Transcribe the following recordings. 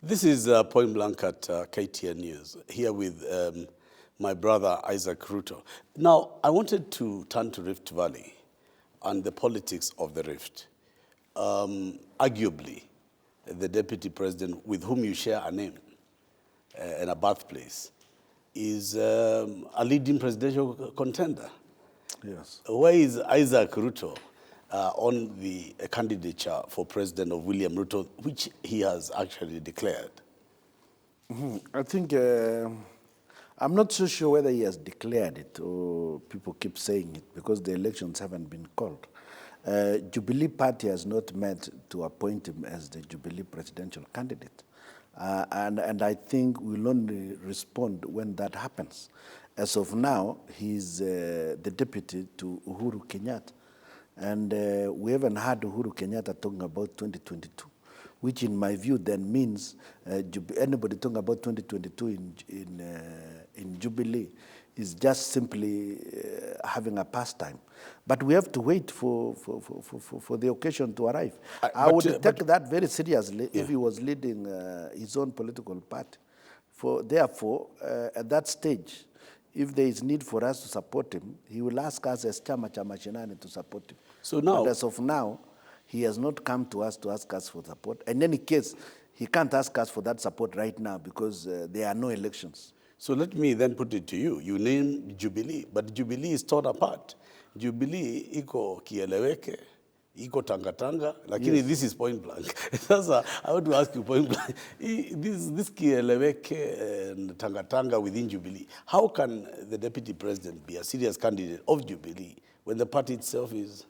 This is Point Blank at KTN News, here with my brother Isaac Ruto. Now, I wanted to turn to Rift Valley and the politics of the Rift. Arguably, the deputy president with whom you share a name and a birthplace is a leading presidential contender. Yes. Where is Isaac Ruto on the candidature for president of William Ruto, which he has actually declared? I think, I'm not so sure whether he has declared it or people keep saying it because the elections haven't been called. Jubilee Party has not met to appoint him as the Jubilee presidential candidate. And I think we'll only respond when that happens. As of now, he's the deputy to Uhuru Kenyatta. And we haven't heard Uhuru Kenyatta talking about 2022, which in my view then means anybody talking about 2022 in Jubilee is just simply having a pastime. But we have to wait for the occasion to arrive. I would take that very seriously if he was leading his own political party. Therefore, at that stage, if there is need for us to support him, he will ask us as Chama cha Mashinani to support him. So now, but as of now, he has not come to us to ask us for support. In any case, he can't ask us for that support right now because there are no elections. So let me then put it to you. You name Jubilee, but Jubilee is torn apart. Jubilee iko kieleweke, iko tanga-tanga, lakini yes. This is Point Blank. Sasa, I want to ask you Point Blank, this kieleweke and tanga-tanga within Jubilee, how can the deputy president be a serious candidate of Jubilee when the party itself is?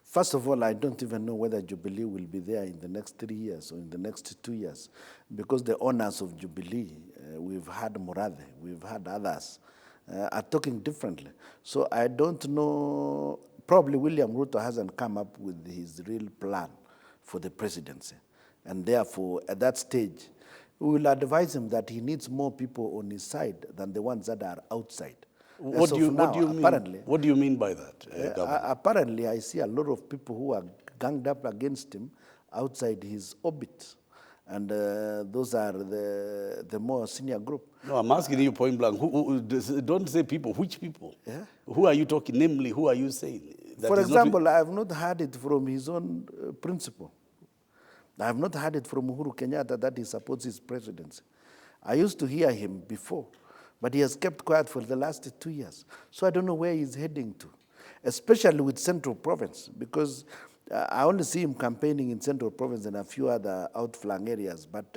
First of all, I don't even know whether Jubilee will be there in the next 3 years or in the next 2 years, because the owners of Jubilee, we've had Murathe, we've had others, are talking differently. So I don't know, probably William Ruto hasn't come up with his real plan for the presidency. And therefore, at that stage, we will advise him that he needs more people on his side than the ones that are outside. What do you mean by that, apparently, I see a lot of people who are ganged up against him outside his orbit. And those are the more senior group. No, I'm asking you point blank. Don't say people. Which people? Yeah? Who are you talking? Namely, who are you saying? For example, I have not heard it from his own principal. I have not heard it from Uhuru Kenyatta that he supports his presidency. I used to hear him before, but he has kept quiet for the last 2 years. So I don't know where he's heading to, especially with Central Province, because I only see him campaigning in Central Province and a few other outflung areas, but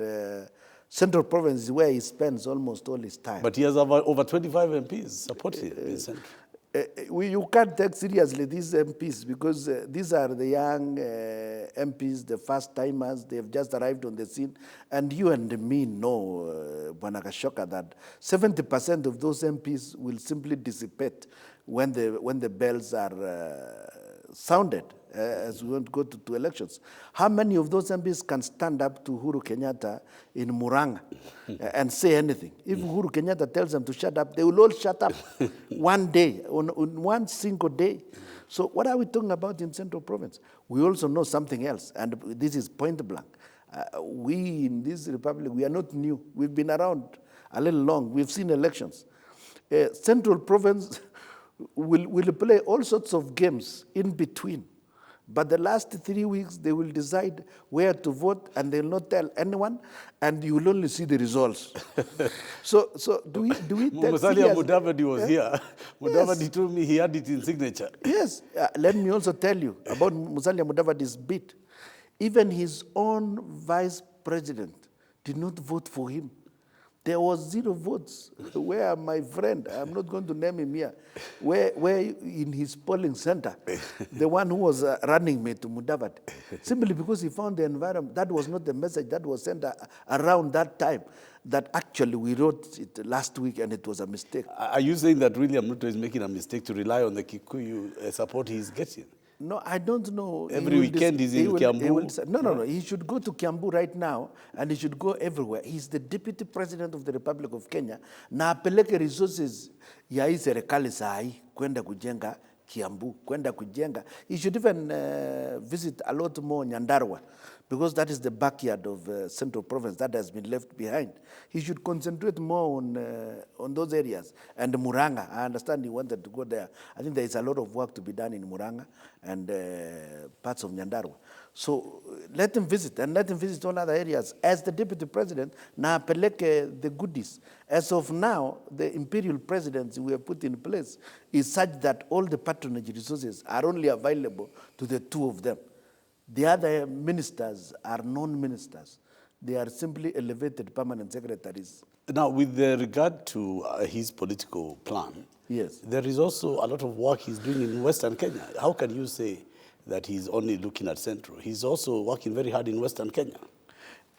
Central Province is where he spends almost all his time. But he has over 25 MPs supporting in Central. You can't take seriously these MPs because these are the young MPs, the first-timers. They've just arrived on the scene. And you and me know, Bwana Kashoka, that 70% of those MPs will simply dissipate when the bells are sounded as we want to go to elections. How many of those MPs can stand up to Uhuru Kenyatta in Muranga and say anything? If Uhuru Kenyatta tells them to shut up, they will all shut up one day, on one single day. So what are we talking about in Central Province? We also know something else, and this is point blank. We in this republic, we are not new. We've been around a little long. We've seen elections. Central Province will play all sorts of games in between. But the last 3 weeks, they will decide where to vote, and they'll not tell anyone, and you will only see the results. So do we take Musalia Mudavadi was here. Mudavadi told me he had it in signature. Yes. Let me also tell you about Musalia Mudavadi's bid. Even his own vice president did not vote for him. There was 0 votes. Where my friend, I'm not going to name him here, where in his polling center, the one who was running me to Mudavadi, simply because he found the environment, that was not the message that was sent around that time, that actually we wrote it last week and it was a mistake. Are you saying that William Ruto is making a mistake to rely on the Kikuyu support he's getting? No, I don't know. Every weekend he's in Kiambu? No. He should go to Kiambu right now, and he should go everywhere. He's the deputy president of the Republic of Kenya. Na apeleke resources ya hii serikali sahi kwenda kujenga Kiambu, kwenda kujenga. He should even visit a lot more Nyandarua, because that is the backyard of Central Province that has been left behind. He should concentrate more on those areas. And Muranga, I understand he wanted to go there. I think there is a lot of work to be done in Muranga and parts of Nyandarua. So let him visit, and let him visit all other areas. As the Deputy President, na apeleke the goodies. As of now, the imperial presidency we have put in place is such that all the patronage resources are only available to the two of them. The other ministers are non-ministers. They are simply elevated permanent secretaries. Now, with regard to his political plan, yes, there is also a lot of work he's doing in Western Kenya. How can you say that he's only looking at Central? He's also working very hard in Western Kenya.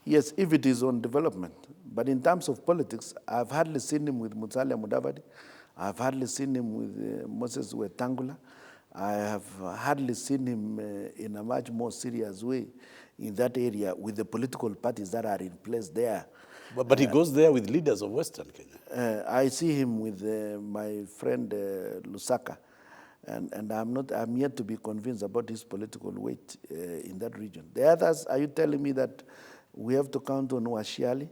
Yes, if it is on development. But in terms of politics, I've hardly seen him with Musalia Mudavadi. I've hardly seen him with Moses Wetangula. I have hardly seen him in a much more serious way in that area with the political parties that are in place there. But he goes there with leaders of Western Kenya. I see him with my friend Lusaka, and I'm yet to be convinced about his political weight in that region. The others, are you telling me that we have to count on Washiali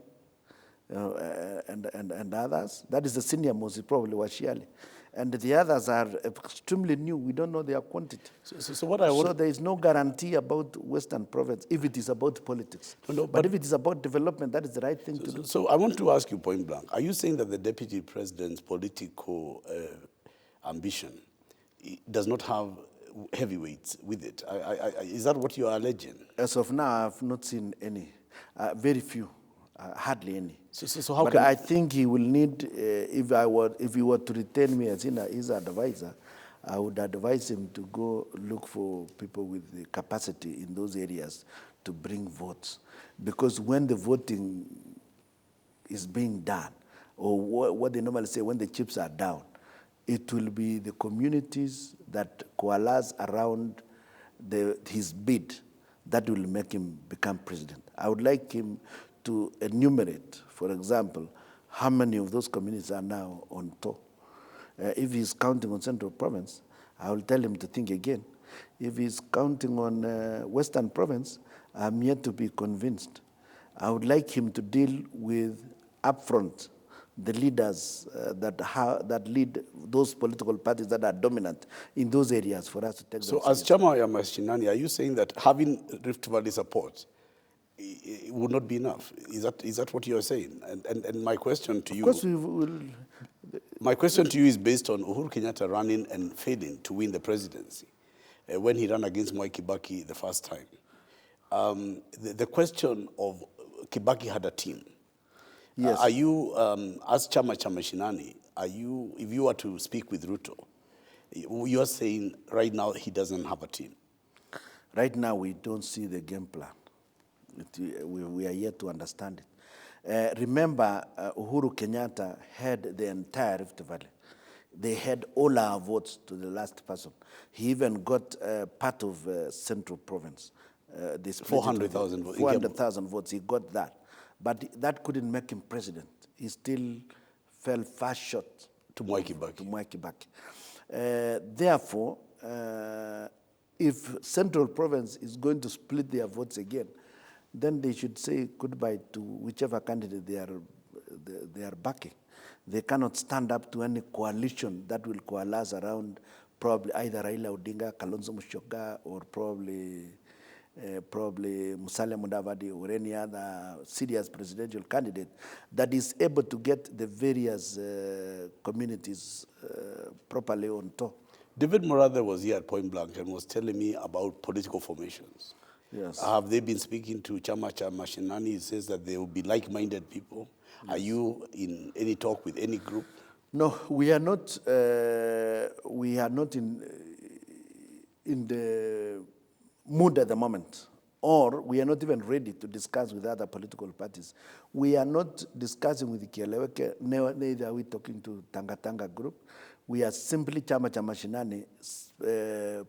and others? That is the senior most, probably Washiali. And the others are extremely new. We don't know their quantity. So there is no guarantee about Western Province if it is about politics. No, but if it is about development, that is the right thing to do. So I want to ask you point blank. Are you saying that the Deputy President's political ambition does not have heavyweights with it? Is that what you are alleging? As of now, I have not seen any. Very few. Hardly any. So how but I think he will need, if he were to retain me as his advisor, I would advise him to go look for people with the capacity in those areas to bring votes. Because when the voting is being done, or what they normally say, when the chips are down, it will be the communities that coalesce around his bid that will make him become president. I would like him to enumerate, for example, how many of those communities are now on tour. If he's counting on Central Province, I will tell him to think again. If he's counting on Western Province, I'm yet to be convinced. I would like him to deal with upfront the leaders that lead those political parties that are dominant in those areas for us to take them So as Chama ya Mashinani, are you saying that having Rift Valley support it would not be enough? Is that what you're saying? And my question to you... Of course we will... My question to you is based on Uhuru Kenyatta running and failing to win the presidency when he ran against Mwai Kibaki the first time. The question of Kibaki had a team. Yes. Are you, as Chama Mashinani, if you were to speak with Ruto, you are saying right now he doesn't have a team? Right now we don't see the game plan. We are yet to understand it. Remember, Uhuru Kenyatta had the entire Rift Valley. They had all our votes to the last person. He even got part of Central Province. 400,000 votes. 400,000 votes, he got that. But that couldn't make him president. He still fell far short to Mwai Kibaki. Therefore, if Central Province is going to split their votes again, then they should say goodbye to whichever candidate they are backing. They cannot stand up to any coalition that will coalesce around probably either Raila Odinga, Kalonzo Musyoka, or probably Musalia Mudavadi or any other serious presidential candidate that is able to get the various communities properly on top. David Morathe was here at Point Blank and was telling me about political formations. Yes. Have they been speaking to Chama Mashinani? He says that they will be like-minded people. Yes. Are you in any talk with any group? No, we are not. We are not in the mood at the moment, or we are not even ready to discuss with other political parties. We are not discussing with Kieleweke, neither are we talking to Tanga group. We are simply Chama Mashinani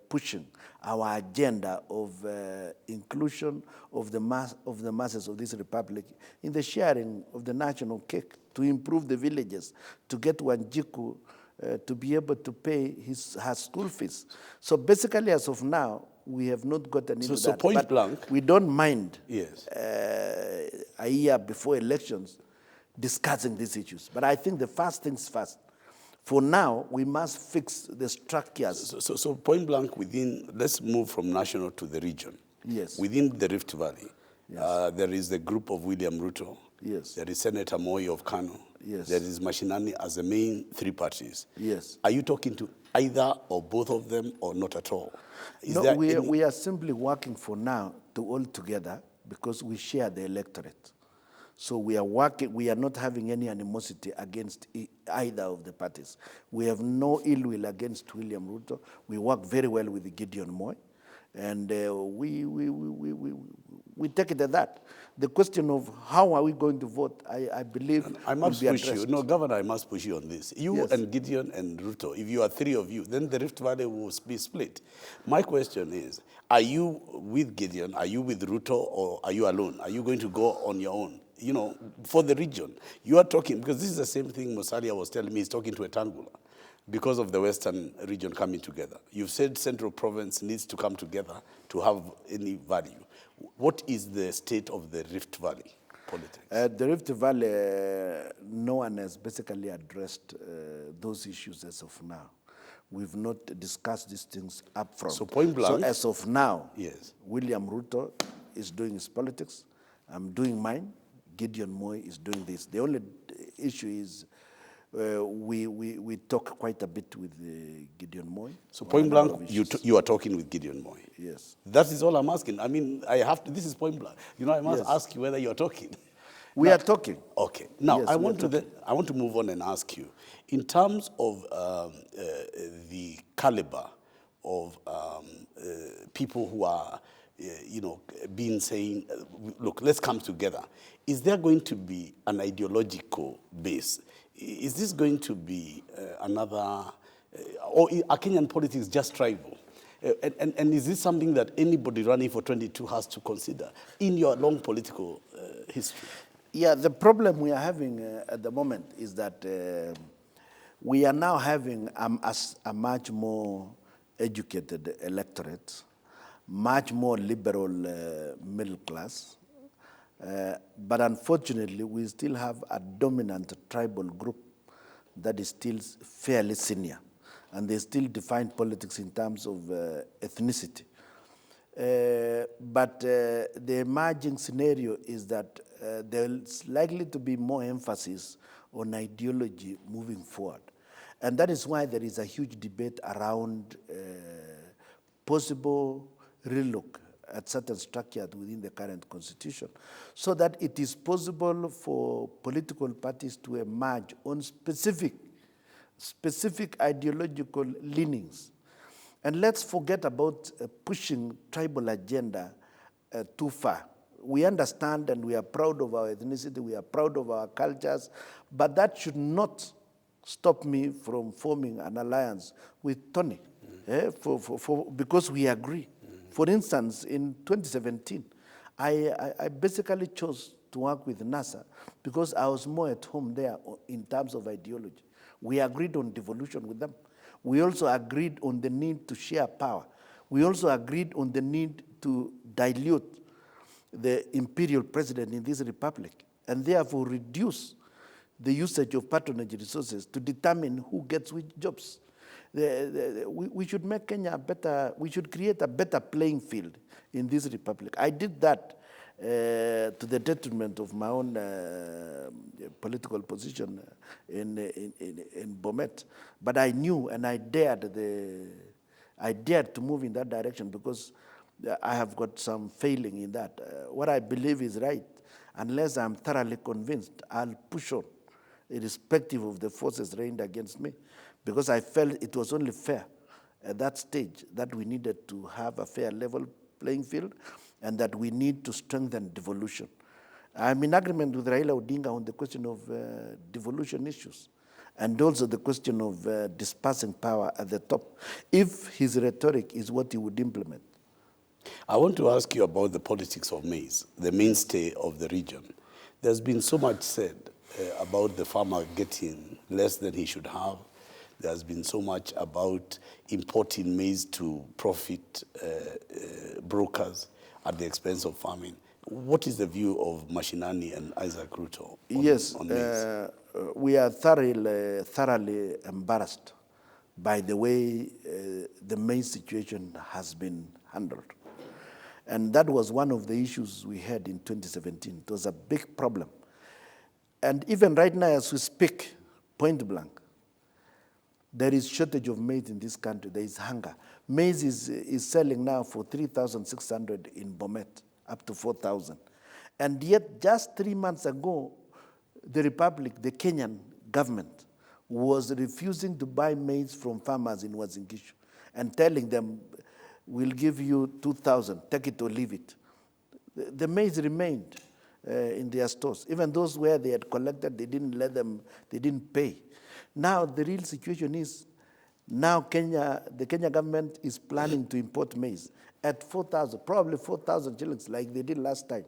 pushing our agenda of inclusion of the masses of this republic in the sharing of the national cake, to improve the villages, to get Wanjiku to be able to pay her school fees. So basically, as of now, we have not gotten into So that. point But blank. we don't mind Yes. a year before elections discussing these issues. But I think the first things first. For now, we must fix the structures. So point blank let's move from national to the region. Yes. Within the Rift Valley, there is the group of William Ruto. Yes. There is Senator Moi of Kano. Yes. There is Mashinani as the main three parties. Yes. Are you talking to either or both of them or not at all? No, we are simply working for now to all together because we share the electorate. So we are working, we are not having any animosity against either of the parties. We have no ill will against William Ruto. We work very well with Gideon Moi, and we take it at that. The question of how are we going to vote, I believe I must will be push you. addressed. No, Governor, I must push you on this. You Yes. and Gideon and Ruto, if you are three of you, then the Rift Valley will be split. My question is, are you with Gideon, are you with Ruto, or are you alone? Are you going to go on your own? You know, for the region. You are talking, because this is the same thing Musalia was telling me, he's talking to Etangula, because of the Western region coming together. You've said Central Province needs to come together to have any value. What is the state of the Rift Valley politics? The Rift Valley, no one has basically addressed those issues as of now. We've not discussed these things up front. So point blank. So as of now, Yes. William Ruto is doing his politics. I'm doing mine. Gideon Moi is doing this. The only issue is we talk quite a bit with Gideon Moi. So point blank, you are talking with Gideon Moi. Yes. That is all I'm asking. I mean, I have to, this is point blank. You know, I must Yes. ask you whether you're talking. We are talking. Okay. Now, Yes, I we are want to move on and ask you, in terms of the caliber of people who are, being saying, look, let's come together. Is there going to be an ideological base? Is this going to be another, or are Kenyan politics just tribal? And is this something that anybody running for 22 has to consider in your long political history? Yeah, the problem we are having at the moment is that we are now having a much more educated electorate, much more liberal middle class, but unfortunately we still have a dominant tribal group that is still fairly senior, and they still define politics in terms of ethnicity. But the emerging scenario is that there's likely to be more emphasis on ideology moving forward. And that is why there is a huge debate around possible relook at certain structures within the current constitution, so that it is possible for political parties to emerge on specific ideological leanings. And let's forget about pushing tribal agenda too far. We understand and we are proud of our ethnicity, we are proud of our cultures, but that should not stop me from forming an alliance with Tony, because we agree. For instance, in 2017, I basically chose to work with NASA because I was more at home there in terms of ideology. We agreed on devolution with them. We also agreed on the need to share power. We also agreed on the need to dilute the imperial president in this republic and therefore reduce the usage of patronage resources to determine who gets which jobs. We should make Kenya better, we should create a better playing field in this republic. I did that to the detriment of my own political position in Bomet. But I knew and I dared to move in that direction because I have got some failing in that. What I believe is right, unless I'm thoroughly convinced, I'll push on, irrespective of the forces rained against me, because I felt it was only fair at that stage that we needed to have a fair level playing field and that we need to strengthen devolution. I'm in agreement with Raila Odinga on the question of devolution issues and also the question of dispersing power at the top, if his rhetoric is what he would implement. I want to ask you about the politics of maize, the mainstay of the region. There's been so much said about the farmer getting less than he should have. there's been so much about importing maize to profit brokers at the expense of farming. What is the view of Mashinani and Isaac Ruto on maize? We are thoroughly embarrassed by the way the maize situation has been handled. And that was one of the issues we had in 2017. It was a big problem. And even right now as we speak, point blank, there is shortage of maize in this country. There is hunger. Maize is selling now for 3,600 in Bomet, up to 4,000. And yet just 3 months ago, the Kenyan government was refusing to buy maize from farmers in Uasin Gishu and telling them, we'll give you 2,000, take it or leave it. The maize remained in their stores. Even those where they had collected, they didn't let them, they didn't pay. Now the real situation is, now the Kenya government is planning to import maize at 4,000, probably 4,000 shillings like they did last time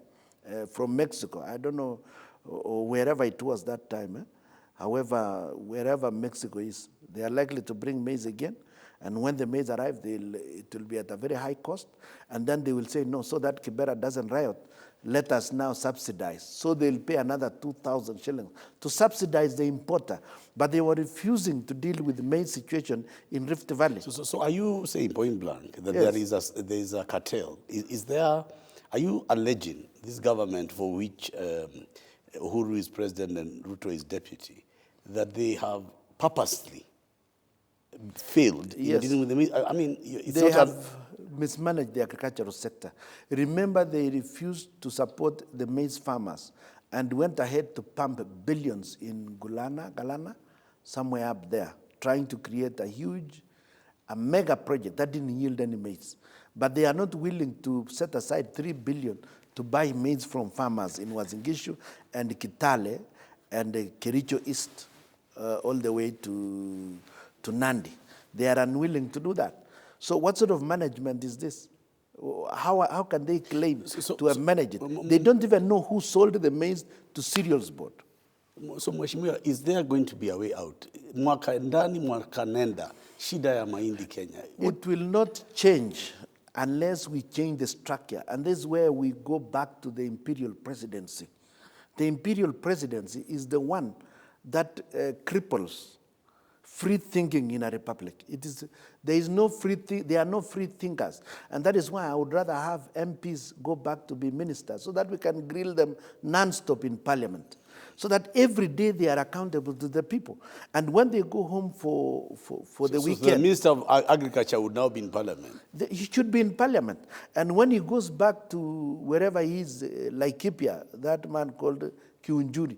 from Mexico. I don't know, or wherever it was that time. However, wherever Mexico is, they are likely to bring maize again. And when the maize arrives, it will be at a very high cost. And then they will say, no, so that Kibera doesn't riot, let us now subsidize. So they'll pay another 2,000 shillings to subsidize the importer. But they were refusing to deal with the maize situation in Rift Valley. So are you saying point blank that Yes. there is a cartel? Are you alleging this government for which Uhuru is president and Ruto is deputy, that they have purposely failed in dealing with the maize? I mean, it's They not have mismanaged the agricultural sector. Remember, they refused to support the maize farmers and went ahead to pump billions in Galana, somewhere up there, trying to create a mega project that didn't yield any maize. But they are not willing to set aside 3 billion to buy maize from farmers in Uasin Gishu and Kitale and Kericho East, all the way to Nandi. They are unwilling to do that. So what sort of management is this? How can they claim to have managed it? They don't even know who sold the maize to Cereals Board. So Mheshimiwa, is there going to be a way out? Mwaka ndani mwaka nenda, shida ya mahindi Kenya. It will not change unless we change the structure. And this is where we go back to the imperial presidency. The imperial presidency is the one that cripples free thinking in a republic. There are no free thinkers. And that is why I would rather have MPs go back to be ministers so that we can grill them non-stop in parliament. So that every day they are accountable to the people. And when they go home for the weekend. So the Minister of Agriculture would now be in parliament? He should be in parliament. And when he goes back to wherever he is, Laikipia, that man called Kiunjuri,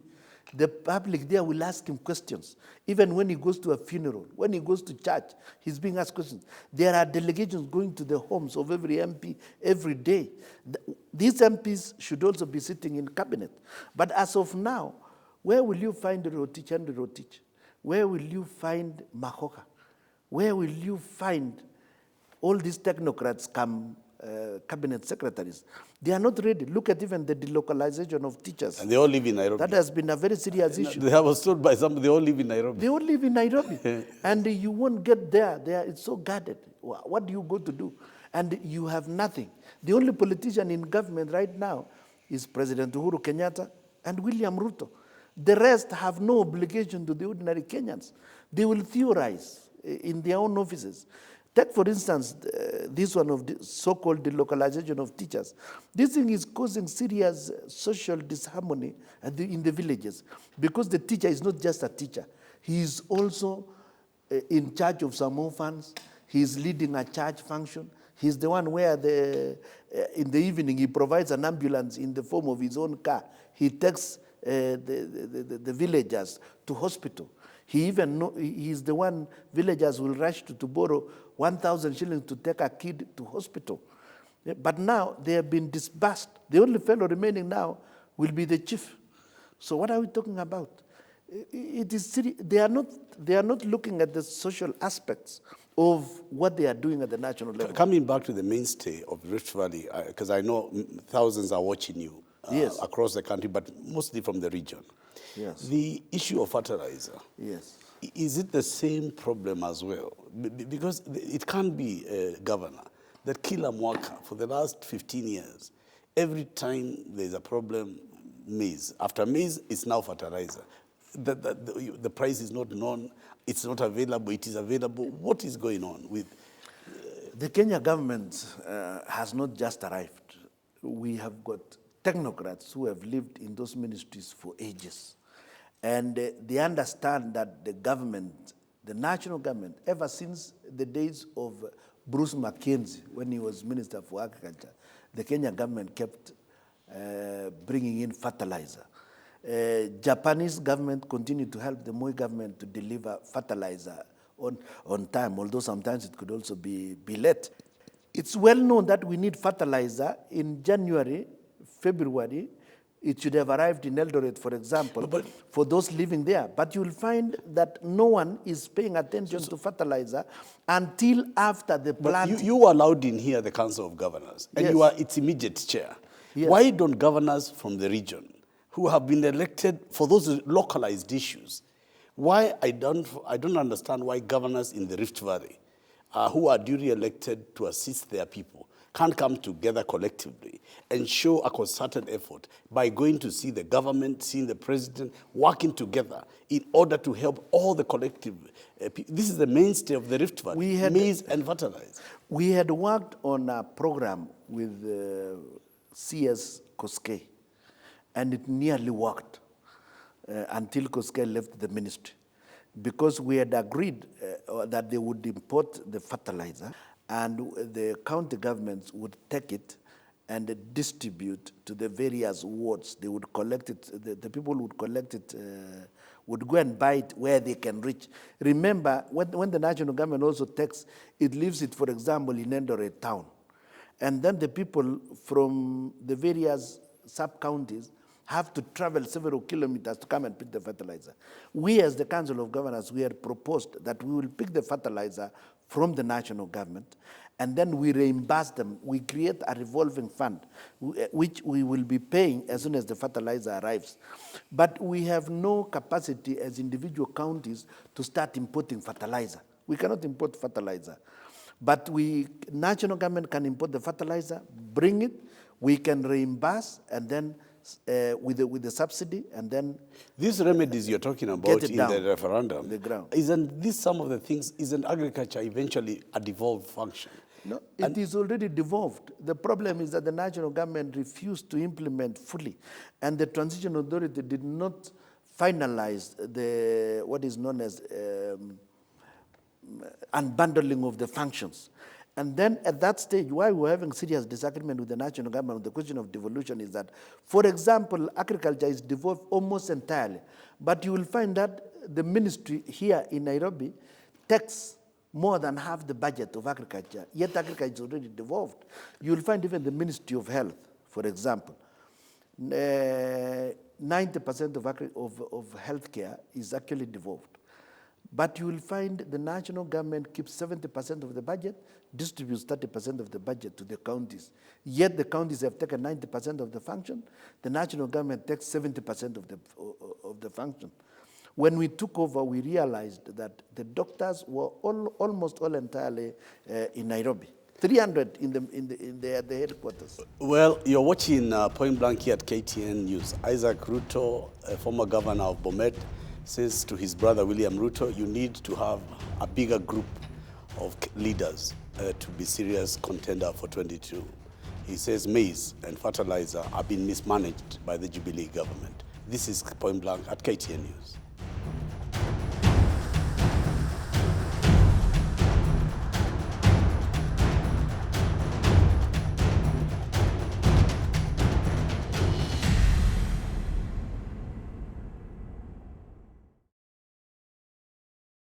the public there will ask him questions. Even when he goes to a funeral, when he goes to church, he's being asked questions. There are delegations going to the homes of every MP every day. These MPs should also be sitting in cabinet. But as of now, where will you find Rotich and Rotich? Where will you find Mahoka? Where will you find all these technocrats come cabinet secretaries? They are not ready. Look at even the delocalization of teachers. And they all live in Nairobi. That has been a very serious issue. I was told by some, they all live in Nairobi. They all live in Nairobi. And you won't get there. It's so guarded. What do you go to do? And you have nothing. The only politician in government right now is President Uhuru Kenyatta and William Ruto. The rest have no obligation to the ordinary Kenyans. They will theorize in their own offices. Take, for instance, this one of the so-called delocalization of teachers. This thing is causing serious social disharmony in the villages because the teacher is not just a teacher. He is also in charge of some orphans. He is leading a church function. He's the one where in the evening he provides an ambulance in the form of his own car. He takes the villagers to hospital. He is the one villagers will rush to borrow 1,000 shillings to take a kid to hospital. But now they have been disbursed. The only fellow remaining now will be the chief. So what are we talking about? They are not looking at the social aspects of what they are doing at the national level. Coming back to the mainstay of Rift Valley, because I know thousands are watching you Yes. across the country, but mostly from the region. Yes. The issue of fertilizer. Yes. Is it the same problem as well? Because it can't be a governor that kila mwaka for the last 15 years, every time there's a problem, maize. After maize, it's now fertilizer. The price is not known, it's not available, it is available. What is going on with... The Kenya government has not just arrived. We have got technocrats who have lived in those ministries for ages. And they understand that the government, the national government, ever since the days of Bruce Mackenzie, when he was Minister for Agriculture, the Kenya government kept bringing in fertilizer. Japanese government continued to help the Moi government to deliver fertilizer on time, although sometimes it could also be late. It's well known that we need fertilizer in January, February. It should have arrived in Eldoret, for example, for those living there. But you'll find that no one is paying attention to fertilizer until after the plant. But you allowed in here the Council of Governors, and you are its immediate chair. Yes. Why don't governors from the region, who have been elected for those localized issues, I don't understand why governors in the Rift Valley, who are duly elected to assist their people, can't come together collectively and show a concerted effort by going to see the government, seeing the president, working together in order to help all the collective people. This is the mainstay of the Rift Valley, maize and fertilizer. We had worked on a program with CS Koskei, and it nearly worked until Koskei left the ministry, because we had agreed that they would import the fertilizer and the county governments would take it and distribute to the various wards. They would collect it, the people would collect it, would go and buy it where they can reach. Remember, when the national government also takes, it leaves it, for example, in Eldoret town. And then the people from the various sub-counties have to travel several kilometers to come and pick the fertilizer. We, as the Council of Governors, we had proposed that we will pick the fertilizer from the national government, and then we reimburse them. We create a revolving fund, which we will be paying as soon as the fertilizer arrives. But we have no capacity as individual counties to start importing fertilizer. We cannot import fertilizer. But national government can import the fertilizer, bring it, we can reimburse, and then with the subsidy, and then these remedies you're talking about in the referendum, the ground. Isn't this some of the things? Isn't agriculture eventually a devolved function? No, it is already devolved. The problem is that the national government refused to implement fully, and the transition authority did not finalize what is known as unbundling of the functions. And then at that stage, why we're having serious disagreement with the national government on the question of devolution is that, for example, agriculture is devolved almost entirely. But you will find that the ministry here in Nairobi takes more than half the budget of agriculture, yet agriculture is already devolved. You will find even the Ministry of Health, for example, 90% of healthcare is actually devolved. But you will find the national government keeps 70% of the budget, distributes 30% of the budget to the counties. Yet the counties have taken 90% of the function. The national government takes 70% of the function. When we took over, we realized that the doctors were almost all entirely in Nairobi. 300 in the headquarters. Well, you're watching Point Blank here at KTN News. Isaac Ruto, a former governor of Bomet, says to his brother William Ruto, you need to have a bigger group of leaders to be serious contender for 22. He says maize and fertilizer are being mismanaged by the Jubilee government. This is Point Blank at KTN News.